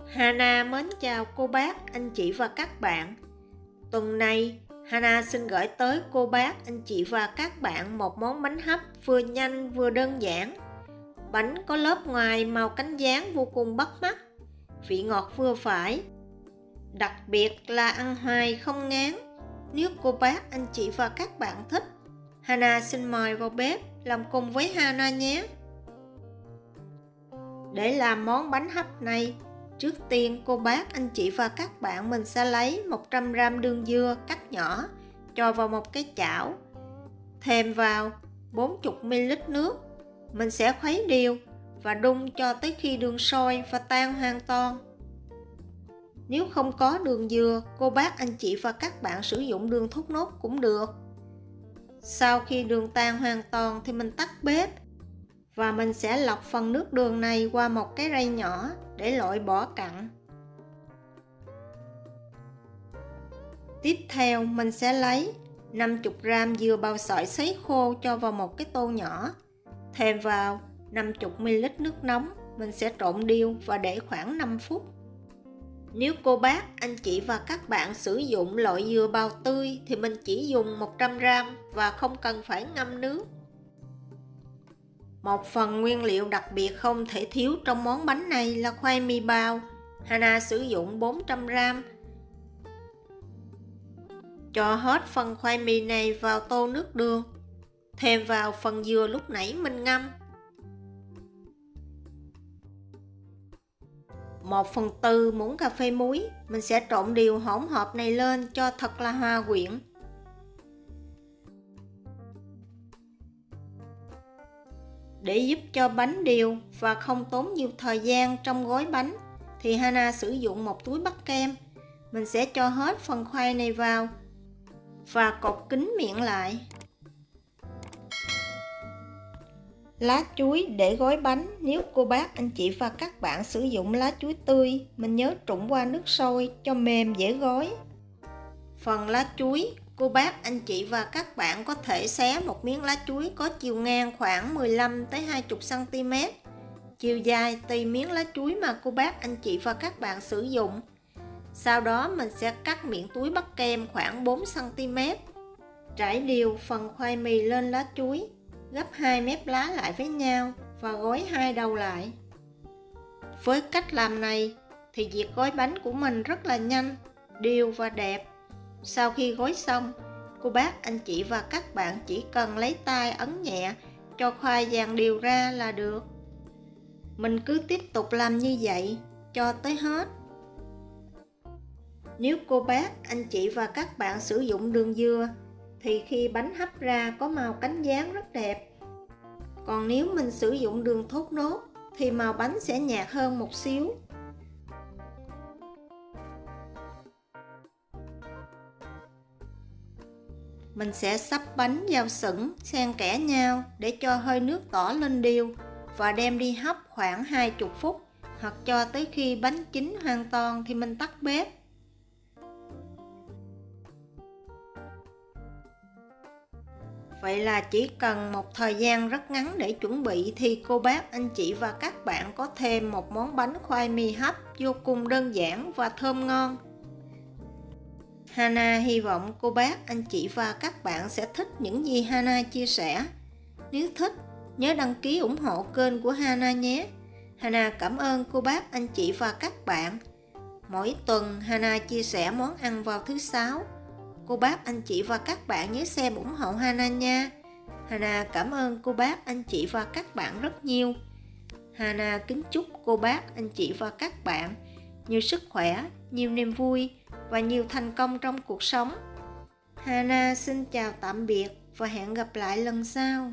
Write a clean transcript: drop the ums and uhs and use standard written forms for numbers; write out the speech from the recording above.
Hana mến chào cô bác, anh chị và các bạn. Tuần này, Hana xin gửi tới cô bác, anh chị và các bạn một món bánh hấp vừa nhanh vừa đơn giản. Bánh có lớp ngoài màu cánh gián vô cùng bắt mắt, vị ngọt vừa phải. Đặc biệt là ăn hoài không ngán. Nếu cô bác, anh chị và các bạn thích, Hana xin mời vào bếp làm cùng với Hana nhé. Để làm món bánh hấp này, trước tiên cô bác, anh chị và các bạn mình sẽ lấy 100g đường dưa cắt nhỏ, cho vào một cái chảo. Thêm vào 40ml nước. Mình sẽ khuấy đều và đun cho tới khi đường sôi và tan hoàn toàn. Nếu không có đường dừa, cô bác, anh chị và các bạn sử dụng đường thốt nốt cũng được. Sau khi đường tan hoàn toàn thì mình tắt bếp và mình sẽ lọc phần nước đường này qua một cái rây nhỏ để loại bỏ cặn. Tiếp theo mình sẽ lấy 50g dừa bào sợi sấy khô cho vào một cái tô nhỏ. Thêm vào 50ml nước nóng, mình sẽ trộn đều và để khoảng 5 phút. Nếu cô bác, anh chị và các bạn sử dụng loại dừa bào tươi thì mình chỉ dùng 100g và không cần phải ngâm nước. Một phần nguyên liệu đặc biệt không thể thiếu trong món bánh này là khoai mì bào. Hana sử dụng 400g. Cho hết phần khoai mì này vào tô nước đường. Thêm vào phần dừa lúc nãy mình ngâm. 1/4 muỗng cà phê muối. Mình sẽ trộn đều hỗn hợp này lên cho thật là hòa quyện. Để giúp cho bánh đều và không tốn nhiều thời gian trong gói bánh thì Hana sử dụng một túi bắt kem. Mình sẽ cho hết phần khoai này vào và cột kín miệng lại. Lá chuối để gói bánh. Nếu cô bác, anh chị và các bạn sử dụng lá chuối tươi, mình nhớ trụng qua nước sôi cho mềm dễ gói. Phần lá chuối, cô bác, anh chị và các bạn có thể xé một miếng lá chuối có chiều ngang khoảng 15-20cm. Chiều dài tùy miếng lá chuối mà cô bác, anh chị và các bạn sử dụng. Sau đó mình sẽ cắt miệng túi bắt kem khoảng 4cm. Trải đều phần khoai mì lên lá chuối, gấp 2 mép lá lại với nhau và gói hai đầu lại. Với cách làm này thì việc gói bánh của mình rất là nhanh, đều và đẹp. Sau khi gói xong, cô bác, anh chị và các bạn chỉ cần lấy tay ấn nhẹ cho khoai dàn đều ra là được. Mình cứ tiếp tục làm như vậy cho tới hết. Nếu cô bác, anh chị và các bạn sử dụng đường dừa thì khi bánh hấp ra có màu cánh gián rất đẹp. Còn nếu mình sử dụng đường thốt nốt thì màu bánh sẽ nhạt hơn một xíu. Mình sẽ xấp bánh vào sửng xen kẽ nhau để cho hơi nước tỏ lên đều và đem đi hấp khoảng 20 phút hoặc cho tới khi bánh chín hoàn toàn thì mình tắt bếp. Vậy là chỉ cần một thời gian rất ngắn để chuẩn bị thì cô bác, anh chị và các bạn có thêm một món bánh khoai mì hấp vô cùng đơn giản và thơm ngon. Hana hy vọng cô bác, anh chị và các bạn sẽ thích những gì Hana chia sẻ. Nếu thích, nhớ đăng ký ủng hộ kênh của Hana nhé. Hana cảm ơn cô bác, anh chị và các bạn. Mỗi tuần Hana chia sẻ món ăn vào thứ Sáu. Cô bác, anh chị và các bạn nhớ xem ủng hộ Hana nha. Hana cảm ơn cô bác, anh chị và các bạn rất nhiều. Hana kính chúc cô bác, anh chị và các bạn nhiều sức khỏe, nhiều niềm vui và nhiều thành công trong cuộc sống. Hana xin chào tạm biệt và hẹn gặp lại lần sau.